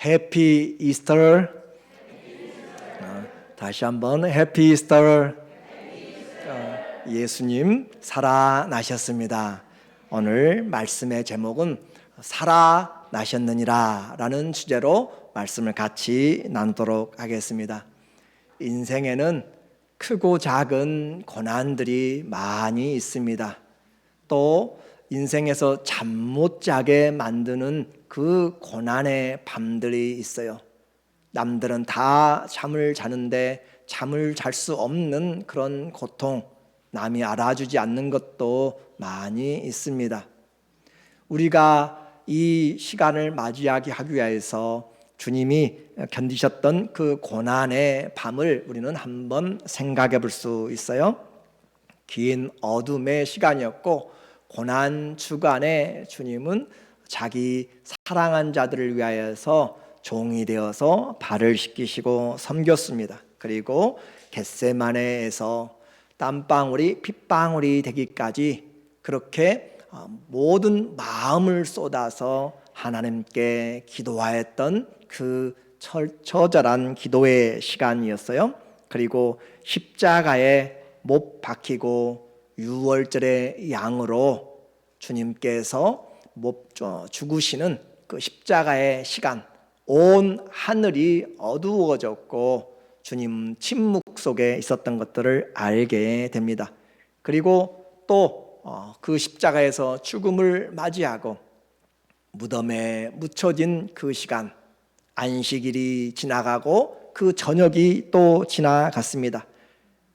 해피 이스터. 다시 한번 해피 이스터. 예수님 살아나셨습니다. 오늘 말씀의 제목은 살아나셨느니라 라는 주제로 말씀을 같이 나누도록 하겠습니다. 인생에는 크고 작은 고난들이 많이 있습니다. 또 인생에서 잠 못 자게 만드는 그 고난의 밤들이 있어요. 남들은 다 잠을 자는데 잠을 잘 수 없는 그런 고통, 남이 알아주지 않는 것도 많이 있습니다. 우리가 이 시간을 맞이하기 위해서 주님이 견디셨던 그 고난의 밤을 우리는 한번 생각해 볼 수 있어요. 긴 어둠의 시간이었고 고난 주간에 주님은 자기 사랑한 자들을 위하여서 종이 되어서 발을 씻기시고 섬겼습니다. 그리고 겟세마네에서 땀방울이 핏방울이 되기까지 그렇게 모든 마음을 쏟아서 하나님께 기도하였던 그 처절한 기도의 시간이었어요. 그리고 십자가에 못 박히고 유월절의 양으로 주님께서 죽으시는 그 십자가의 시간, 온 하늘이 어두워졌고 주님 침묵 속에 있었던 것들을 알게 됩니다. 그리고 또 그 십자가에서 죽음을 맞이하고 무덤에 묻혀진 그 시간, 안식일이 지나가고 그 저녁이 또 지나갔습니다.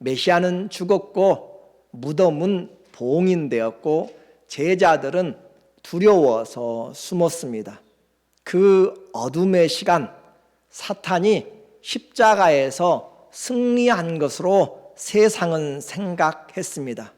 메시아는 죽었고 무덤은 봉인되었고 제자들은 두려워서 숨었습니다. 그 어둠의 시간, 사탄이 십자가에서 승리한 것으로 세상은 생각했습니다.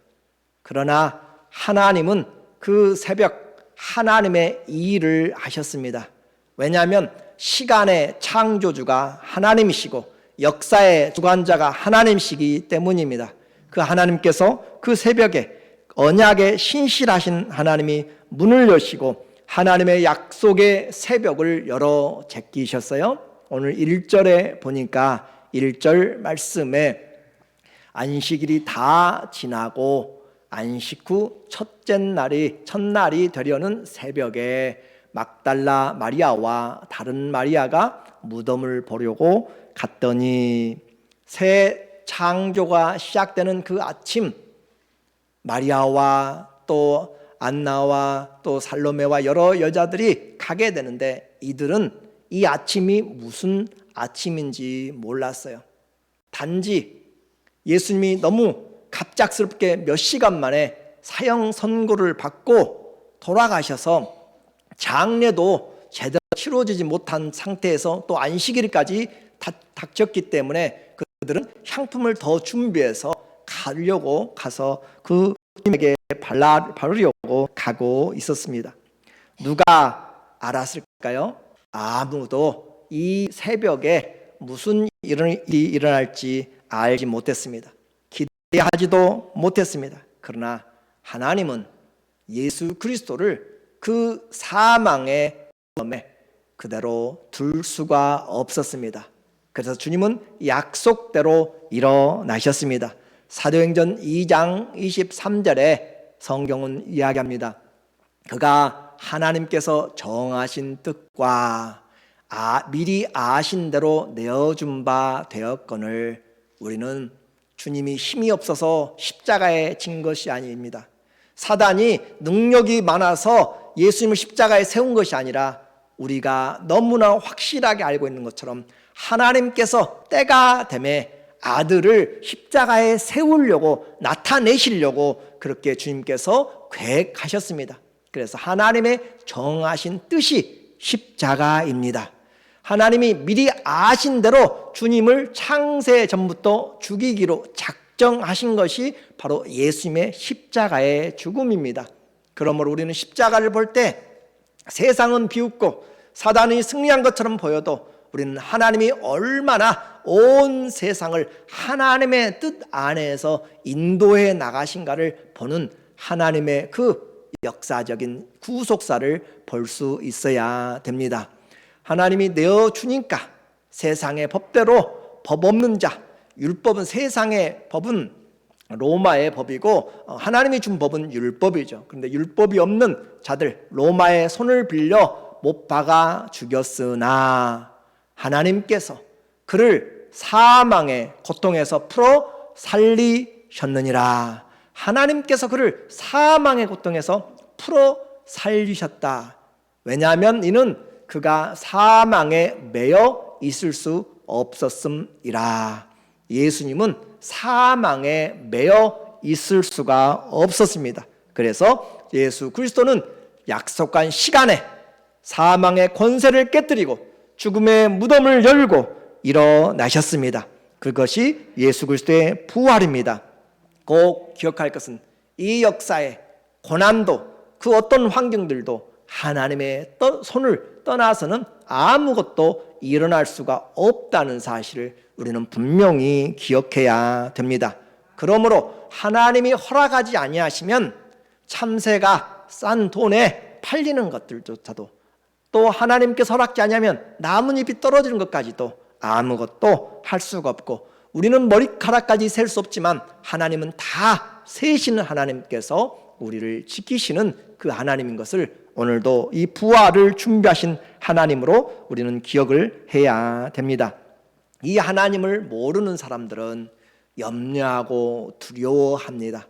그러나 하나님은 그 새벽 하나님의 일을 하셨습니다. 왜냐하면 시간의 창조주가 하나님이시고 역사의 주관자가 하나님이시기 때문입니다. 그 하나님께서 그 새벽에 언약에 신실하신 하나님이 문을 여시고 하나님의 약속의 새벽을 열어 제끼셨어요. 오늘 1절에 보니까 1절 말씀에 안식일이 다 지나고 안식 후 첫날이 되려는 새벽에 막달라 마리아와 다른 마리아가 무덤을 보려고 갔더니 새 창조가 시작되는 그 아침, 마리아와 또 안나와 또 살로메와 여러 여자들이 가게 되는데 이들은 이 아침이 무슨 아침인지 몰랐어요. 단지 예수님이 너무 갑작스럽게 몇 시간 만에 사형 선고를 받고 돌아가셔서 장례도 제대로 치러지지 못한 상태에서 또 안식일까지 닥쳤기 때문에 그들은 향품을 더 준비해서 가서 그 주님에게 바르려고 가고 있었습니다. 누가 알았을까요? 아무도 이 새벽에 무슨 일이 일어날지 알지 못했습니다. 기대하지도 못했습니다. 그러나 하나님은 예수 그리스도를 그 사망의 무덤에 그대로 둘 수가 없었습니다. 그래서 주님은 약속대로 일어나셨습니다. 사도행전 2장 23절에 성경은 이야기합니다. 그가 하나님께서 정하신 뜻과 미리 아신 대로 내어준 바 되었거늘 우리는 주님이 힘이 없어서 십자가에 진 것이 아닙니다. 사단이 능력이 많아서 예수님을 십자가에 세운 것이 아니라 우리가 너무나 확실하게 알고 있는 것처럼 하나님께서 때가 되매 아들을 십자가에 세우려고 나타내시려고 그렇게 주님께서 계획하셨습니다. 그래서 하나님의 정하신 뜻이 십자가입니다. 하나님이 미리 아신 대로 주님을 창세 전부터 죽이기로 작정하신 것이 바로 예수님의 십자가의 죽음입니다. 그러므로 우리는 십자가를 볼 때 세상은 비웃고 사단이 승리한 것처럼 보여도 우리는 하나님이 얼마나 온 세상을 하나님의 뜻 안에서 인도해 나가신가를 보는 하나님의 그 역사적인 구속사를 볼 수 있어야 됩니다. 하나님이 내어주니까 세상의 법대로 법 없는 자, 율법은 세상의 법은 로마의 법이고 하나님이 준 법은 율법이죠. 그런데 율법이 없는 자들 로마의 손을 빌려 못 박아 죽였으나 하나님께서 그를 사망의 고통에서 풀어 살리셨느니라. 하나님께서 그를 사망의 고통에서 풀어 살리셨다. 왜냐하면 이는 그가 사망에 매여 있을 수 없었음이라. 예수님은 사망에 매여 있을 수가 없었습니다. 그래서 예수 그리스도는 약속한 시간에 사망의 권세를 깨뜨리고 죽음의 무덤을 열고 일어나셨습니다. 그것이 예수 그리스도의 부활입니다. 꼭 기억할 것은 이 역사의 고난도 그 어떤 환경들도 하나님의 손을 떠나서는 아무것도 일어날 수가 없다는 사실을 우리는 분명히 기억해야 됩니다. 그러므로 하나님이 허락하지 아니하시면 참새가 싼 돈에 팔리는 것들조차도 또 하나님께서 허락지 아니하면 나뭇잎이 떨어지는 것까지도 아무것도 할 수가 없고 우리는 머리카락까지 셀 수 없지만 하나님은 다 세시는 하나님께서 우리를 지키시는 그 하나님인 것을 오늘도 이 부활을 준비하신 하나님으로 우리는 기억을 해야 됩니다. 이 하나님을 모르는 사람들은 염려하고 두려워합니다.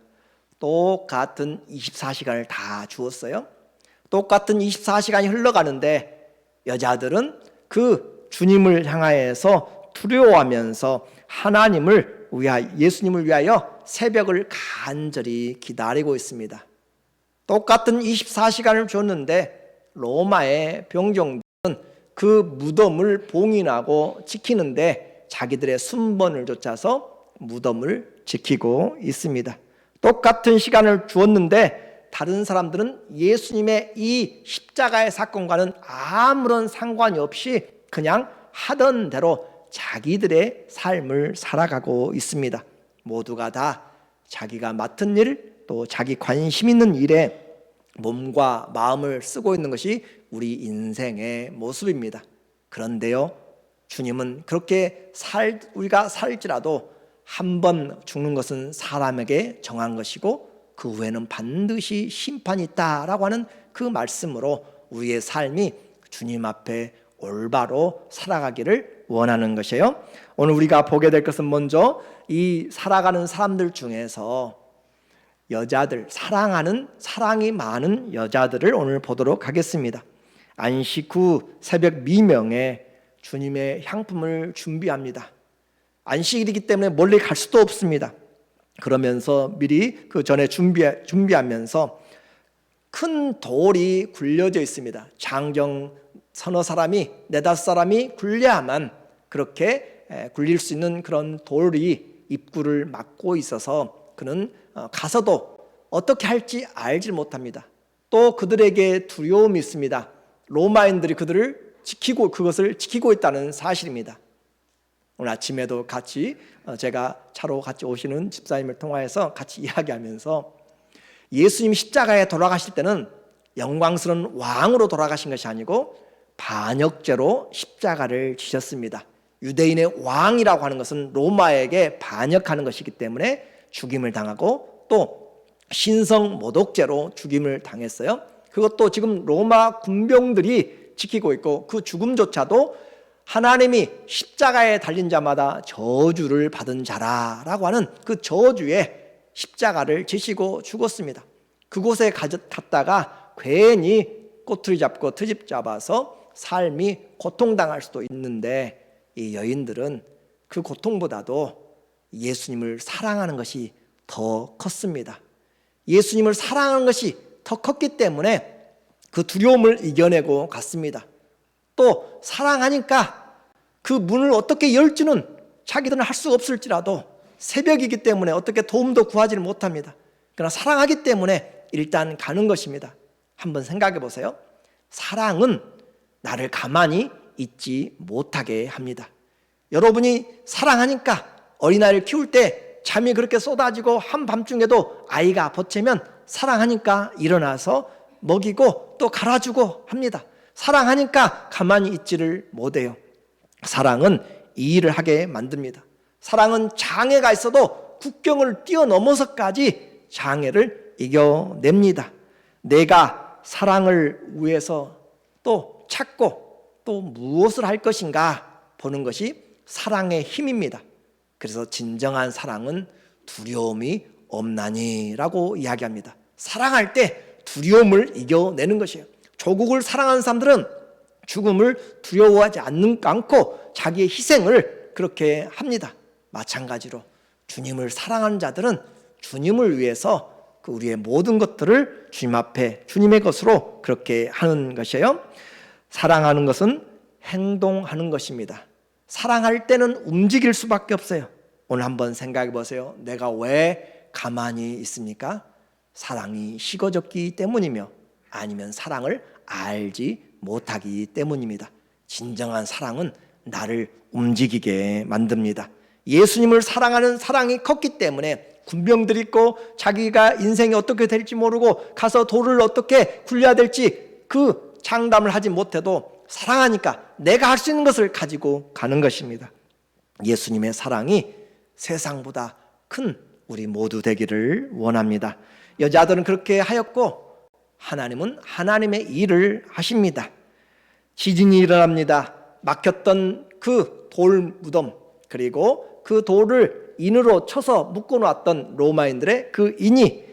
똑같은 24시간을 다 주었어요. 똑같은 24시간이 흘러가는데 여자들은 그 주님을 향하여서 두려워하면서 하나님을 위하여 예수님을 위하여 새벽을 간절히 기다리고 있습니다. 똑같은 24시간을 줬는데 로마의 병정들은 그 무덤을 봉인하고 지키는데 자기들의 순번을 쫓아서 무덤을 지키고 있습니다. 똑같은 시간을 주었는데 다른 사람들은 예수님의 이 십자가의 사건과는 아무런 상관이 없이 그냥 하던 대로 자기들의 삶을 살아가고 있습니다. 모두가 다 자기가 맡은 일, 또 자기 관심 있는 일에 몸과 마음을 쓰고 있는 것이 우리 인생의 모습입니다. 그런데요, 주님은 그렇게 우리가 살지라도 한 번 죽는 것은 사람에게 정한 것이고 그 후에는 반드시 심판이 있다라고 하는 그 말씀으로 우리의 삶이 주님 앞에 올바로 살아가기를 원하는 것이에요. 오늘 우리가 보게 될 것은 먼저 이 살아가는 사람들 중에서 여자들, 사랑이 많은 여자들을 오늘 보도록 하겠습니다. 안식 후 새벽 미명에 주님의 향품을 준비합니다. 안식일이기 때문에 멀리 갈 수도 없습니다. 그러면서 미리 그 전에 준비하면서 큰 돌이 굴려져 있습니다. 장정 서너 사람이, 네다섯 사람이 굴려야만 그렇게 굴릴 수 있는 그런 돌이 입구를 막고 있어서 그는 가서도 어떻게 할지 알지 못합니다. 또 그들에게 두려움이 있습니다. 로마인들이 그것을 지키고 있다는 사실입니다. 오늘 아침에도 같이 제가 차로 같이 오시는 집사님을 통하여서 같이 이야기하면서 예수님이 십자가에 돌아가실 때는 영광스러운 왕으로 돌아가신 것이 아니고 반역죄로 십자가를 지셨습니다. 유대인의 왕이라고 하는 것은 로마에게 반역하는 것이기 때문에 죽임을 당하고 또 신성 모독죄로 죽임을 당했어요. 그것도 지금 로마 군병들이 지키고 있고 그 죽음조차도 하나님이 십자가에 달린 자마다 저주를 받은 자라라고 하는 그 저주에 십자가를 지시고 죽었습니다. 그곳에 갔다가 괜히 꼬투리 잡고 트집 잡아서 삶이 고통당할 수도 있는데 이 여인들은 그 고통보다도 예수님을 사랑하는 것이 더 컸습니다. 예수님을 사랑하는 것이 더 컸기 때문에 그 두려움을 이겨내고 갔습니다. 또 사랑하니까 그 문을 어떻게 열지는 자기들은 할 수 없을지라도 새벽이기 때문에 어떻게 도움도 구하지를 못합니다. 그러나 사랑하기 때문에 일단 가는 것입니다. 한번 생각해 보세요. 사랑은 나를 가만히 있지 못하게 합니다. 여러분이 사랑하니까 어린아이를 키울 때 잠이 그렇게 쏟아지고 한밤중에도 아이가 버티면 사랑하니까 일어나서 먹이고 또 갈아주고 합니다. 사랑하니까 가만히 있지를 못해요. 사랑은 이 일을 하게 만듭니다. 사랑은 장애가 있어도 국경을 뛰어넘어서까지 장애를 이겨냅니다. 내가 사랑을 위해서 또 찾고 또 무엇을 할 것인가 보는 것이 사랑의 힘입니다. 그래서 진정한 사랑은 두려움이 없나니라고 이야기합니다. 사랑할 때 두려움을 이겨내는 것이에요. 조국을 사랑하는 사람들은 죽음을 두려워하지 않고 자기의 희생을 그렇게 합니다. 마찬가지로 주님을 사랑하는 자들은 주님을 위해서 우리의 모든 것들을 주님 앞에 주님의 것으로 그렇게 하는 것이에요. 사랑하는 것은 행동하는 것입니다. 사랑할 때는 움직일 수밖에 없어요. 오늘 한번 생각해 보세요. 내가 왜 가만히 있습니까? 사랑이 식어졌기 때문이며 아니면 사랑을 알지 못하기 때문입니다. 진정한 사랑은 나를 움직이게 만듭니다. 예수님을 사랑하는 사랑이 컸기 때문에 군병들이 있고 자기가 인생이 어떻게 될지 모르고 가서 돌을 어떻게 굴려야 될지 그 장담을 하지 못해도 사랑하니까 내가 할 수 있는 것을 가지고 가는 것입니다. 예수님의 사랑이 세상보다 큰 우리 모두 되기를 원합니다. 여자들은 그렇게 하였고 하나님은 하나님의 일을 하십니다. 지진이 일어납니다. 막혔던 그 돌 무덤 그리고 그 돌을 인으로 쳐서 묶어놓았던 로마인들의 그 인이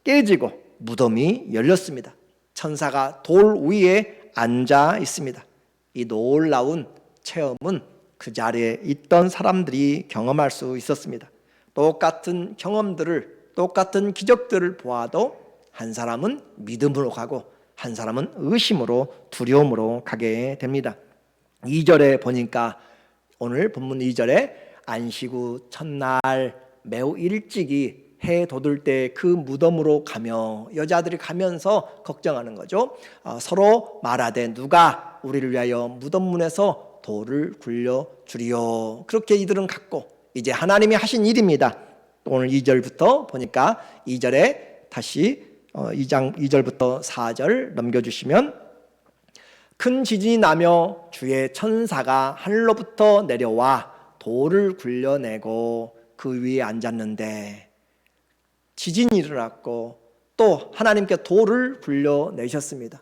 깨지고 무덤이 열렸습니다. 천사가 돌 위에 앉아 있습니다. 이 놀라운 체험은 그 자리에 있던 사람들이 경험할 수 있었습니다. 똑같은 경험들을 똑같은 기적들을 보아도 한 사람은 믿음으로 가고 한 사람은 의심으로 두려움으로 가게 됩니다. 2절에 보니까 오늘 본문 2절에 안식 후 첫날 매우 일찍이 해 돋을 때 그 무덤으로 가며 여자들이 가면서 걱정하는 거죠. 서로 말하되 누가 우리를 위하여 무덤 문에서 돌을 굴려 주리요. 그렇게 이들은 갔고 이제 하나님이 하신 일입니다. 오늘 2절부터 보니까 2절에 다시 2장 2절부터 4절 넘겨주시면 큰 지진이 나며 주의 천사가 하늘로부터 내려와 돌을 굴려내고 그 위에 앉았는데 지진이 일어났고 또 하나님께 돌을 굴려내셨습니다.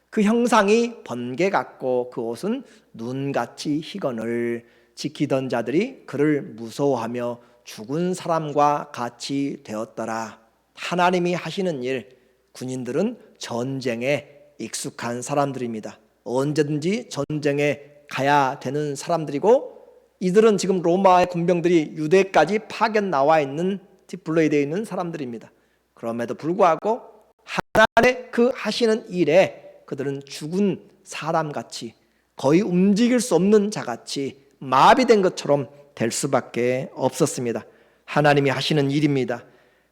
그 형상이 번개 같고 그 옷은 눈같이 희건을 지키던 자들이 그를 무서워하며 죽은 사람과 같이 되었더라. 하나님이 하시는 일, 군인들은 전쟁에 익숙한 사람들입니다. 언제든지 전쟁에 가야 되는 사람들이고 이들은 지금 로마의 군병들이 유대까지 파견 나와 있는 디플로에 되어 있는 사람들입니다. 그럼에도 불구하고 하나님의 그 하시는 일에 그들은 죽은 사람같이 거의 움직일 수 없는 자같이 마비된 것처럼 될 수밖에 없었습니다. 하나님이 하시는 일입니다.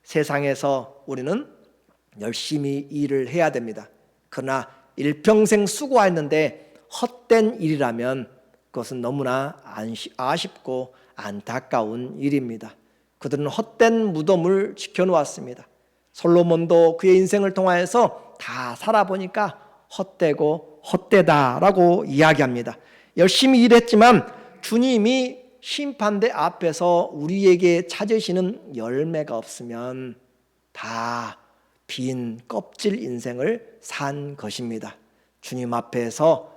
세상에서 우리는 열심히 일을 해야 됩니다. 그러나 일평생 수고했는데 헛된 일이라면 그것은 너무나 아쉽고 안타까운 일입니다. 그들은 헛된 무덤을 지켜놓았습니다. 솔로몬도 그의 인생을 통하여서 다 살아보니까 헛되고 헛되다라고 이야기합니다. 열심히 일했지만 주님이 심판대 앞에서 우리에게 찾으시는 열매가 없으면 다 빈 껍질 인생을 산 것입니다. 주님 앞에서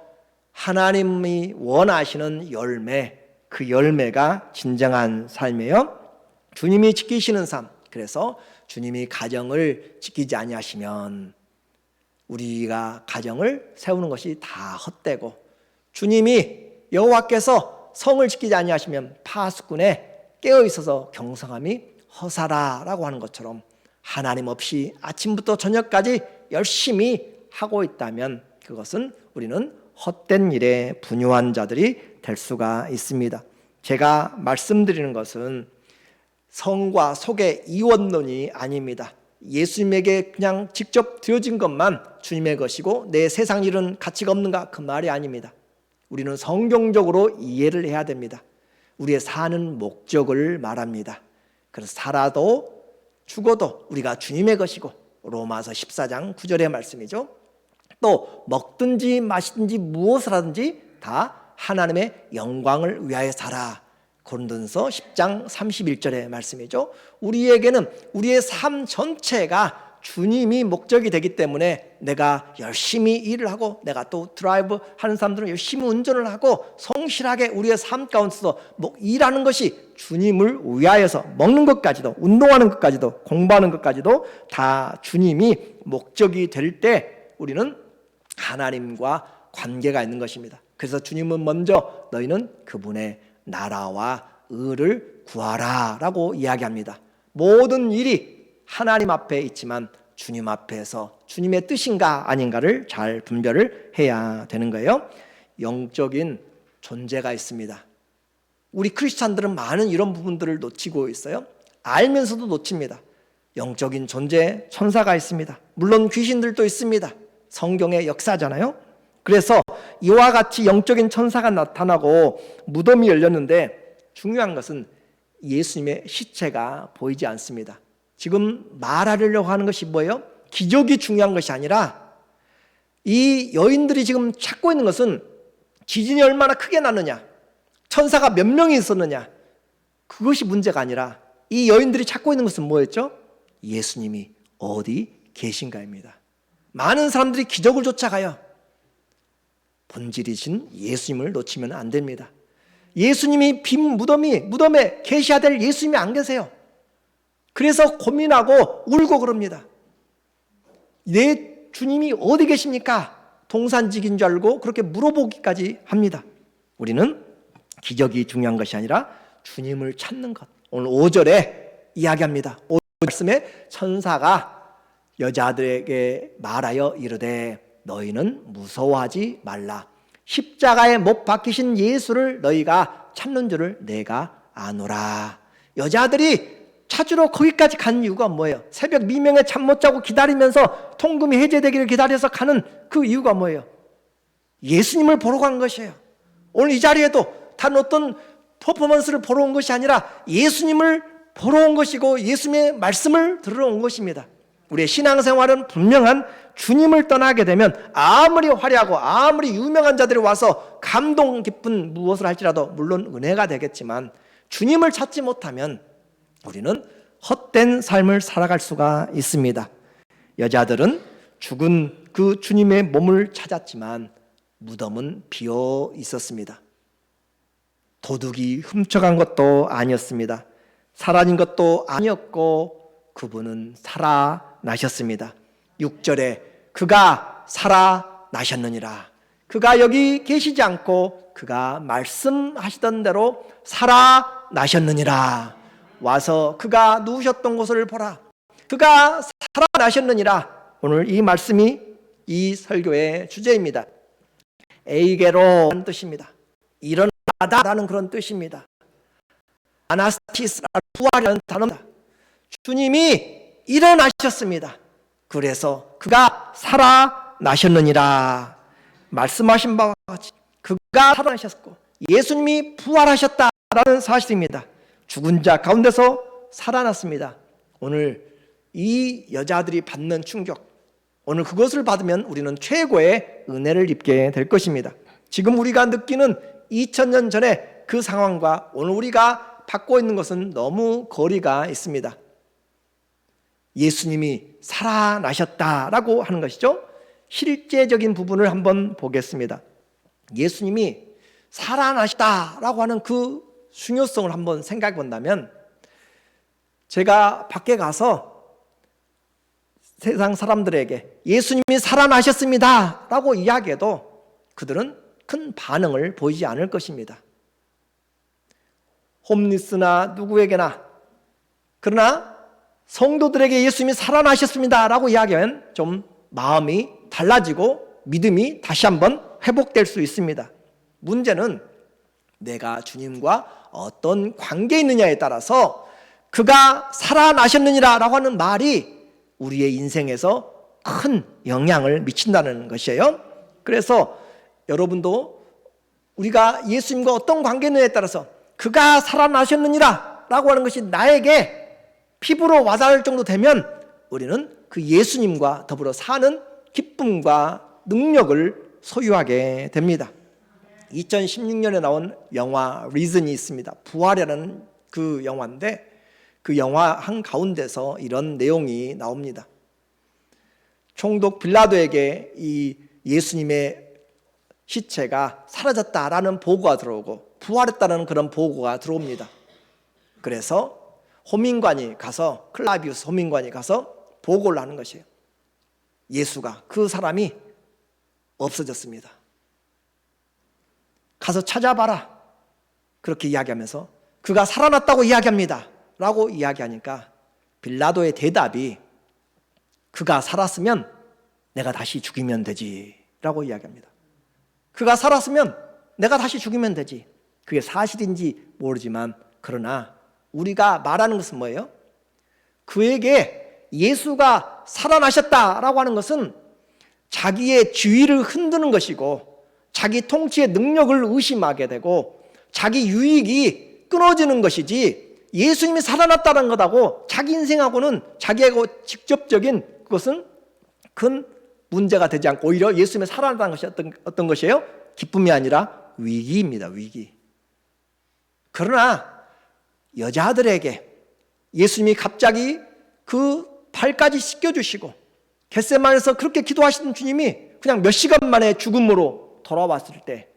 하나님이 원하시는 열매, 그 열매가 진정한 삶이에요. 주님이 지키시는 삶. 그래서 주님이 가정을 지키지 아니하시면 우리가 가정을 세우는 것이 다 헛되고 주님이 여호와께서 성을 지키지 아니하시면 파수꾼에 깨어 있어서 경성함이 허사라라고 하는 것처럼 하나님 없이 아침부터 저녁까지 열심히 하고 있다면 그것은 우리는 헛된 일에 분유한 자들이 될 수가 있습니다. 제가 말씀드리는 것은 성과 속의 이원론이 아닙니다. 예수님에게 그냥 직접 드려진 것만 주님의 것이고 내 세상 일은 가치가 없는가 그 말이 아닙니다. 우리는 성경적으로 이해를 해야 됩니다. 우리의 사는 목적을 말합니다. 그래서 살아도 죽어도 우리가 주님의 것이고 로마서 14장 9절의 말씀이죠. 또 먹든지 마시든지 무엇을 하든지 다 하나님의 영광을 위하여 살아. 고린도전서 10장 31절의 말씀이죠. 우리에게는 우리의 삶 전체가 주님이 목적이 되기 때문에 내가 열심히 일을 하고, 내가 또 드라이브 하는 사람들은 열심히 운전을 하고 성실하게 우리의 삶 가운데서 일하는 것이 주님을 위하여서, 먹는 것까지도, 운동하는 것까지도, 공부하는 것까지도 다 주님이 목적이 될 때 우리는 하나님과 관계가 있는 것입니다. 그래서 주님은 먼저 너희는 그분의 나라와 의를 구하라 라고 이야기합니다. 모든 일이 하나님 앞에 있지만 주님 앞에서 주님의 뜻인가 아닌가를 잘 분별을 해야 되는 거예요. 영적인 존재가 있습니다. 우리 크리스찬들은 많은 이런 부분들을 놓치고 있어요. 알면서도 놓칩니다. 영적인 존재, 천사가 있습니다. 물론 귀신들도 있습니다. 성경의 역사잖아요. 그래서 이와 같이 영적인 천사가 나타나고 무덤이 열렸는데 중요한 것은 예수님의 시체가 보이지 않습니다. 지금 말하려고 하는 것이 뭐예요? 기적이 중요한 것이 아니라 이 여인들이 지금 찾고 있는 것은 지진이 얼마나 크게 났느냐, 천사가 몇 명이 있었느냐, 그것이 문제가 아니라 이 여인들이 찾고 있는 것은 뭐였죠? 예수님이 어디 계신가입니다. 많은 사람들이 기적을 쫓아가요. 본질이신 예수님을 놓치면 안 됩니다. 예수님이 빈 무덤에 계셔야 될 예수님이 안 계세요. 그래서 고민하고 울고 그럽니다. 내 주님이 어디 계십니까? 동산직인 줄 알고 그렇게 물어보기까지 합니다. 우리는 기적이 중요한 것이 아니라 주님을 찾는 것. 오늘 5절에 이야기합니다. 5절 말씀에 천사가 여자들에게 말하여 이르되 너희는 무서워하지 말라. 십자가에 못 박히신 예수를 너희가 찾는 줄을 내가 아노라. 여자들이 찾으러 거기까지 간 이유가 뭐예요? 새벽 미명에 잠 못 자고 기다리면서 통금이 해제되기를 기다려서 가는 그 이유가 뭐예요? 예수님을 보러 간 것이에요. 오늘 이 자리에도 단 어떤 퍼포먼스를 보러 온 것이 아니라 예수님을 보러 온 것이고 예수님의 말씀을 들으러 온 것입니다. 우리의 신앙생활은 분명한 주님을 떠나게 되면 아무리 화려하고 아무리 유명한 자들이 와서 감동 깊은 무엇을 할지라도 물론 은혜가 되겠지만 주님을 찾지 못하면 우리는 헛된 삶을 살아갈 수가 있습니다. 여자들은 죽은 그 주님의 몸을 찾았지만 무덤은 비어 있었습니다. 도둑이 훔쳐간 것도 아니었습니다. 사라진 것도 아니었고 그분은 살아나셨습니다. 6절에 그가 살아나셨느니라. 그가 여기 계시지 않고 그가 말씀하시던 대로 살아나셨느니라. 와서 그가 누우셨던 곳을 보라. 그가 살아나셨느니라. 오늘 이 말씀이 이 설교의 주제입니다. 에이게로라는 뜻입니다. 일어나다라는 그런 뜻입니다. 아나스티스라는 부활이라는 단어입니다. 주님이 일어나셨습니다. 그래서 그가 살아나셨느니라. 말씀하신 바와 같이 그가 살아나셨고 예수님이 부활하셨다라는 사실입니다. 죽은 자 가운데서 살아났습니다. 오늘 이 여자들이 받는 충격, 오늘 그것을 받으면 우리는 최고의 은혜를 입게 될 것입니다. 지금 우리가 느끼는 2000년 전의 그 상황과 오늘 우리가 받고 있는 것은 너무 거리가 있습니다. 예수님이 살아나셨다라고 하는 것이죠. 실제적인 부분을 한번 보겠습니다. 예수님이 살아나셨다라고 하는 그 중요성을 한번 생각해 본다면, 제가 밖에 가서 세상 사람들에게 예수님이 살아나셨습니다 라고 이야기해도 그들은 큰 반응을 보이지 않을 것입니다. 홈리스나 누구에게나, 그러나 성도들에게 예수님이 살아나셨습니다 라고 이야기하면 좀 마음이 달라지고 믿음이 다시 한번 회복될 수 있습니다. 문제는 내가 주님과 어떤 관계에 있느냐에 따라서 그가 살아나셨느니라 라고 하는 말이 우리의 인생에서 큰 영향을 미친다는 것이에요. 그래서 여러분도 우리가 예수님과 어떤 관계에 있느냐에 따라서 그가 살아나셨느니라 라고 하는 것이 나에게 피부로 와닿을 정도 되면 우리는 그 예수님과 더불어 사는 기쁨과 능력을 소유하게 됩니다. 2016년에 나온 영화 리즌이 있습니다. 부활이라는 그 영화인데 그 영화 한가운데서 이런 내용이 나옵니다. 총독 빌라도에게 이 예수님의 시체가 사라졌다라는 보고가 들어오고 부활했다는 그런 보고가 들어옵니다. 그래서 호민관이 가서, 클라비우스 호민관이 가서 보고를 하는 것이에요. 예수가, 그 사람이 없어졌습니다. 가서 찾아봐라. 그렇게 이야기하면서 그가 살아났다고 이야기합니다 라고 이야기하니까 빌라도의 대답이 그가 살았으면 내가 다시 죽이면 되지 라고 이야기합니다. 그가 살았으면 내가 다시 죽이면 되지. 그게 사실인지 모르지만 그러나 우리가 말하는 것은 뭐예요? 그에게 예수가 살아나셨다라고 하는 것은 자기의 지위를 흔드는 것이고 자기 통치의 능력을 의심하게 되고 자기 유익이 끊어지는 것이지 예수님이 살아났다는 것하고 자기 인생하고는 자기하고 직접적인 그것은 큰 문제가 되지 않고 오히려 예수님이 살아났다는 것이 어떤 것이에요? 기쁨이 아니라 위기입니다. 위기. 그러나 여자들에게 예수님이 갑자기 그 발까지 씻겨주시고 겟세마네에서 그렇게 기도하시던 주님이 그냥 몇 시간 만에 죽음으로 돌아왔을 때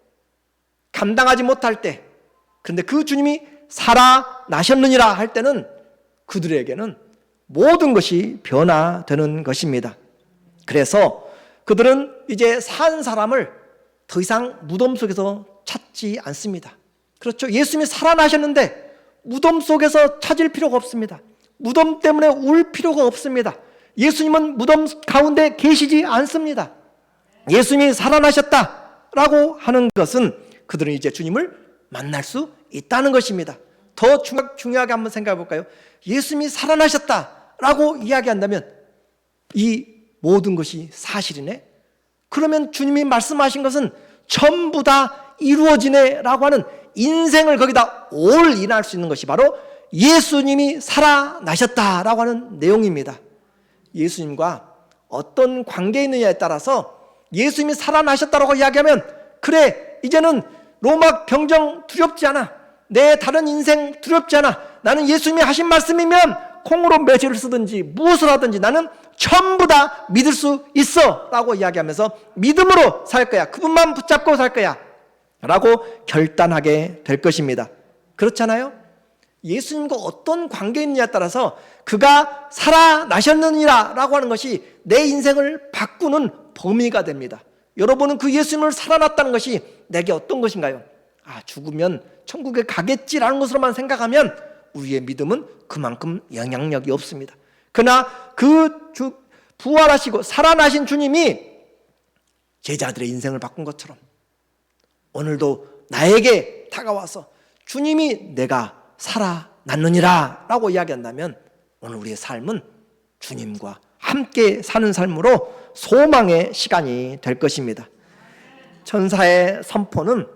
감당하지 못할 때 그런데 그 주님이 살아나셨느니라 할 때는 그들에게는 모든 것이 변화되는 것입니다. 그래서 그들은 이제 산 사람을 더 이상 무덤 속에서 찾지 않습니다. 그렇죠. 예수님이 살아나셨는데 무덤 속에서 찾을 필요가 없습니다. 무덤 때문에 울 필요가 없습니다. 예수님은 무덤 가운데 계시지 않습니다. 예수님이 살아나셨다라고 하는 것은 그들은 이제 주님을 만날 수 있다는 것입니다. 더 중요하게 한번 생각해 볼까요? 예수님이 살아나셨다라고 이야기한다면 이 모든 것이 사실이네? 그러면 주님이 말씀하신 것은 전부 다 이루어지네 라고 하는 인생을 거기다 올인할 수 있는 것이 바로 예수님이 살아나셨다라고 하는 내용입니다. 예수님과 어떤 관계에 있느냐에 따라서 예수님이 살아나셨다라고 이야기하면 그래 이제는 로마 병정 두렵지 않아. 내 다른 인생 두렵지 않아. 나는 예수님이 하신 말씀이면 콩으로 매실을 쓰든지 무엇을 하든지 나는 전부 다 믿을 수 있어 라고 이야기하면서 믿음으로 살 거야. 그분만 붙잡고 살 거야 라고 결단하게 될 것입니다. 그렇잖아요? 예수님과 어떤 관계에 있느냐에 따라서 그가 살아나셨느니라 라고 하는 것이 내 인생을 바꾸는 범위가 됩니다. 여러분은 그 예수님을 살아났다는 것이 내게 어떤 것인가요? 죽으면 천국에 가겠지라는 것으로만 생각하면 우리의 믿음은 그만큼 영향력이 없습니다. 그러나 그 부활하시고 살아나신 주님이 제자들의 인생을 바꾼 것처럼 오늘도 나에게 다가와서 주님이 내가 살아났느니라 라고 이야기한다면 오늘 우리의 삶은 주님과 함께 사는 삶으로 소망의 시간이 될 것입니다. 천사의 선포는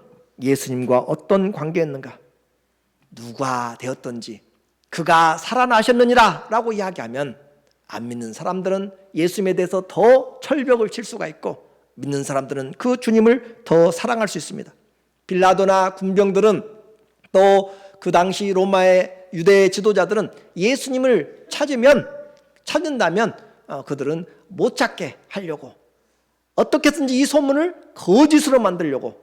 예수님과 어떤 관계였는가, 누가 되었던지 그가 살아나셨느니라 라고 이야기하면 안 믿는 사람들은 예수님에 대해서 더 철벽을 칠 수가 있고 믿는 사람들은 그 주님을 더 사랑할 수 있습니다. 빌라도나 군병들은 또 그 당시 로마의 유대 지도자들은 예수님을 찾는다면 그들은 못 찾게 하려고 어떻게든지 이 소문을 거짓으로 만들려고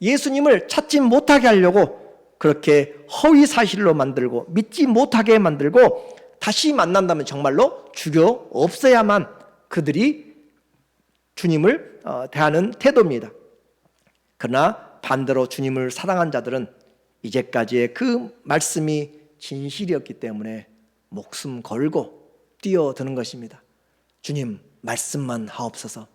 예수님을 찾지 못하게 하려고 그렇게 허위 사실로 만들고 믿지 못하게 만들고 다시 만난다면 정말로 죽여 없애야만 그들이 주님을 대하는 태도입니다. 그러나 반대로 주님을 사랑한 자들은 이제까지의 그 말씀이 진실이었기 때문에 목숨 걸고 뛰어드는 것입니다. 주님 말씀만 하옵소서.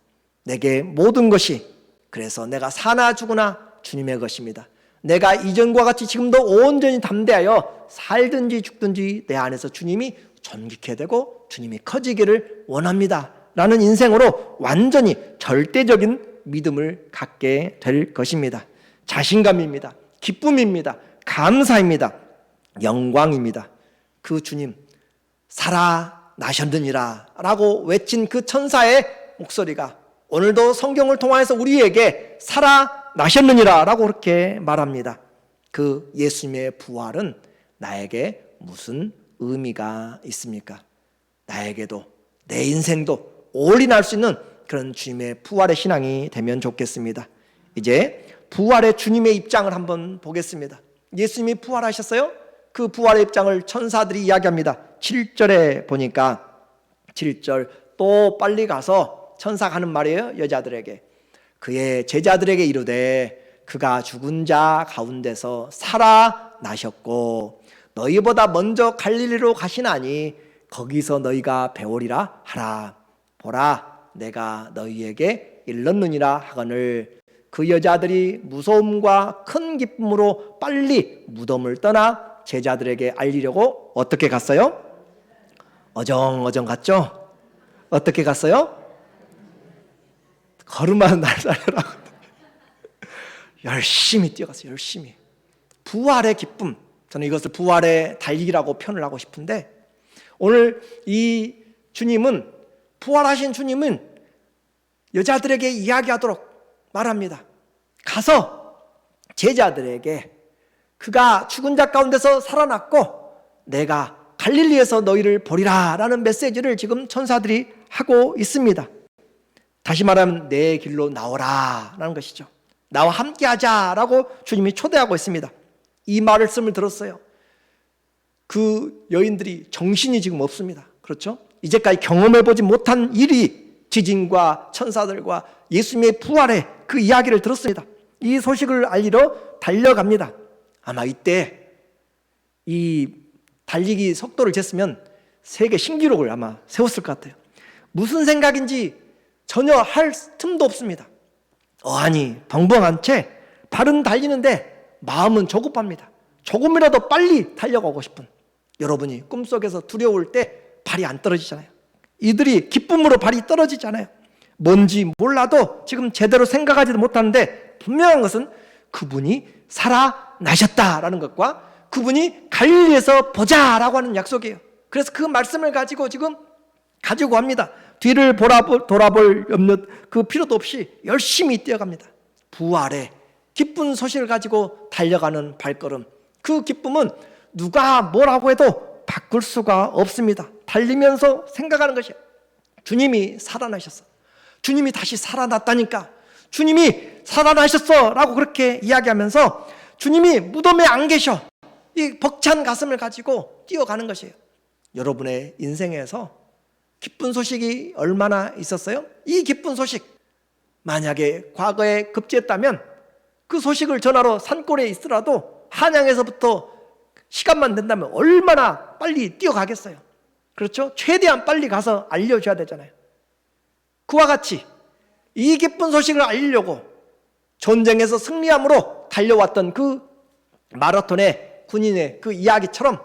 내게 모든 것이 그래서 내가 사나 죽으나 주님의 것입니다. 내가 이전과 같이 지금도 온전히 담대하여 살든지 죽든지 내 안에서 주님이 존귀케 되고 주님이 커지기를 원합니다 라는 인생으로 완전히 절대적인 믿음을 갖게 될 것입니다. 자신감입니다. 기쁨입니다. 감사입니다. 영광입니다. 그 주님 살아나셨느니라 라고 외친 그 천사의 목소리가 오늘도 성경을 통하여서 우리에게 살아나셨느니라 라고 그렇게 말합니다. 그 예수님의 부활은 나에게 무슨 의미가 있습니까? 나에게도 내 인생도 올인할 수 있는 그런 주님의 부활의 신앙이 되면 좋겠습니다. 이제 부활의 주님의 입장을 한번 보겠습니다. 예수님이 부활하셨어요? 그 부활의 입장을 천사들이 이야기합니다. 7절에 보니까 7절 또 빨리 가서 천사가 하는 말이에요. 여자들에게 그의 제자들에게 이르되 그가 죽은 자 가운데서 살아나셨고 너희보다 먼저 갈릴리로 가시나니 거기서 너희가 배우리라 하라. 보라 내가 너희에게 일렀느니라 하거늘 그 여자들이 무서움과 큰 기쁨으로 빨리 무덤을 떠나 제자들에게 알리려고 어떻게 갔어요? 어정어정 갔죠? 어떻게 갔어요? 걸음만 날살려라고 열심히 뛰어갔어요. 열심히. 부활의 기쁨, 저는 이것을 부활의 달리기라고 표현을 하고 싶은데 오늘 이 주님은 부활하신 주님은 여자들에게 이야기하도록 말합니다. 가서 제자들에게 그가 죽은 자 가운데서 살아났고 내가 갈릴리에서 너희를 보리라 라는 메시지를 지금 천사들이 하고 있습니다. 다시 말하면 내 길로 나오라 라는 것이죠. 나와 함께 하자라고 주님이 초대하고 있습니다. 이 말씀을 들었어요. 그 여인들이 정신이 지금 없습니다. 그렇죠? 이제까지 경험해보지 못한 일이 지진과 천사들과 예수님의 부활의 그 이야기를 들었습니다. 이 소식을 알리러 달려갑니다. 아마 이때 이 달리기 속도를 쟀으면 세계 신기록을 아마 세웠을 것 같아요. 무슨 생각인지 전혀 할 틈도 없습니다. 어안이 벙벙한 채 발은 달리는데 마음은 조급합니다. 조금이라도 빨리 달려가고 싶은 여러분이 꿈속에서 두려울 때 발이 안 떨어지잖아요. 이들이 기쁨으로 발이 떨어지잖아요. 뭔지 몰라도 지금 제대로 생각하지도 못하는데 분명한 것은 그분이 살아나셨다라는 것과 그분이 갈릴리에서 보자라고 하는 약속이에요. 그래서 그 말씀을 가지고 지금 가지고 갑니다. 뒤를 돌아볼 염려 그 필요도 없이 열심히 뛰어갑니다. 부활의 기쁜 소식을 가지고 달려가는 발걸음, 그 기쁨은 누가 뭐라고 해도 바꿀 수가 없습니다. 달리면서 생각하는 것이 주님이 살아나셨어. 주님이 다시 살아났다니까. 주님이 살아나셨어 라고 그렇게 이야기하면서 주님이 무덤에 안 계셔. 이 벅찬 가슴을 가지고 뛰어가는 것이에요. 여러분의 인생에서 기쁜 소식이 얼마나 있었어요? 이 기쁜 소식, 만약에 과거에 급제했다면 그 소식을 전하러 산골에 있으라도 한양에서부터 시간만 된다면 얼마나 빨리 뛰어가겠어요. 그렇죠? 최대한 빨리 가서 알려줘야 되잖아요. 그와 같이 이 기쁜 소식을 알리려고 전쟁에서 승리함으로 달려왔던 그 마라톤의 군인의 그 이야기처럼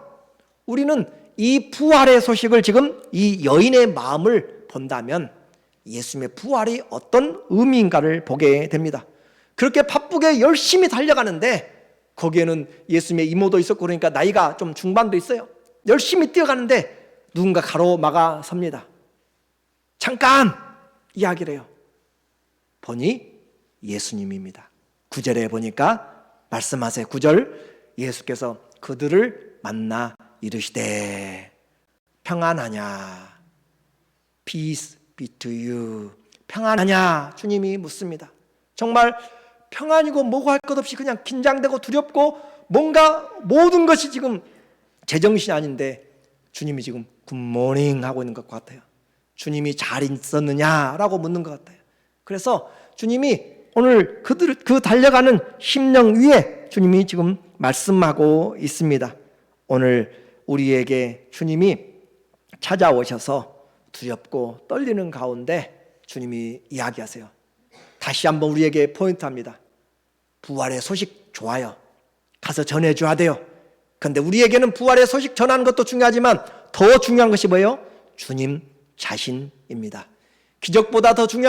우리는 이 부활의 소식을 지금 이 여인의 마음을 본다면 예수님의 부활이 어떤 의미인가를 보게 됩니다. 그렇게 바쁘게 열심히 달려가는데 거기에는 예수님의 이모도 있었고 그러니까 나이가 좀 중반도 있어요. 열심히 뛰어가는데 누군가 가로막아 섭니다. 잠깐 이야기를 해요. 보니 예수님입니다. 9절에 보니까 말씀하세요. 9절 예수께서 그들을 만나 이르시되 평안하냐? Peace be to you. 평안하냐? 주님이 묻습니다. 정말 평안이고 뭐고 할 것 없이 그냥 긴장되고 두렵고 뭔가 모든 것이 지금 제정신이 아닌데 주님이 지금 굿모닝 하고 있는 것 같아요. 주님이 잘 있었느냐라고 묻는 것 같아요. 그래서 주님이 오늘 그 달려가는 심령 위에 주님이 지금 말씀하고 있습니다. 오늘 우리에게 주님이 찾아오셔서 두렵고 떨리는 가운데 주님이 이야기하세요. 다시 한번 우리에게 포인트합니다. 부활의 소식 좋아요. 가서 전해줘야 돼요. 그런데 우리에게는 부활의 소식 전하는 것도 중요하지만 더 중요한 것이 뭐예요? 주님 자신입니다. 기적보다 더 중요한